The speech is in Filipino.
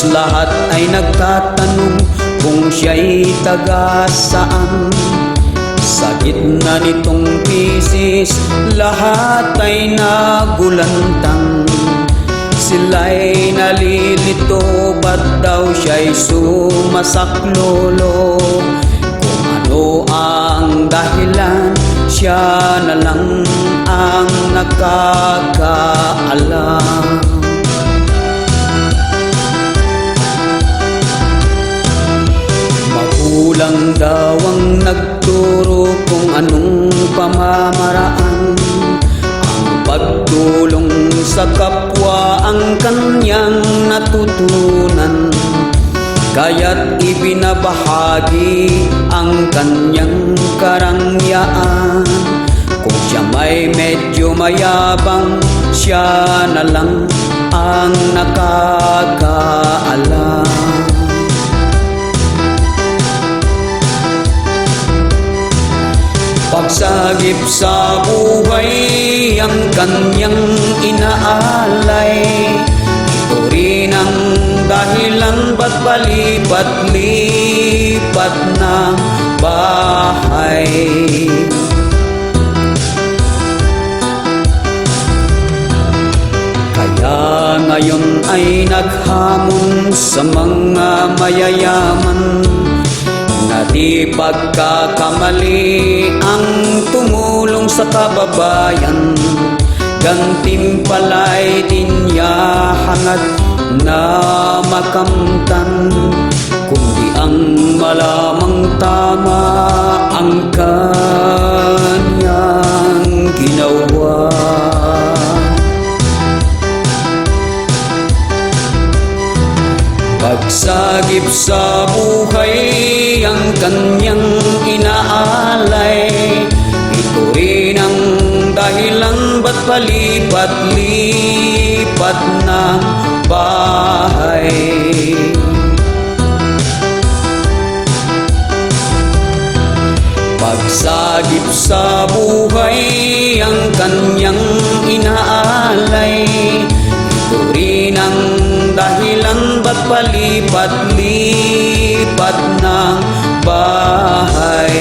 lahat ay nagtatanong kung siya'y taga saan. Sa gitna nitong krisis, lahat ay nagulantang. Sila'y nalilito, ba't daw siya'y sumasaklolo? Kung ano ang dahilan, siya na lang ang nakakaalam. Magulang daw ang nagturo kung anong pamamaraan. Ang pagtulong sa kapwa ang kanyang natutunan, kaya't ibinabahagi ang kanyang karangyaan. Kung siya may medyo mayabang, siya na lang ang nakakaalam. Pagsagip sa buhay ang kanyang inaalay, ito rin ang dahilan ba't palipat-lipat ng bahay. Kaya ngayon ay naghamon sa mga mayayaman na di pagkakamali ang tumulong sa kababayan. Gantimpala'y din niya hangad na makamtan, kundi ang malamang tama ang kanyang ginawa. Pagsagip sa buhay ang kanyang inaalay, ito rin ang dahilan ba't palipat-lipat ng bahay. Pagsagip sa buhay ang kanyang inaalay, ito rin ang dahilan ba't palipat-lipat ng bahay.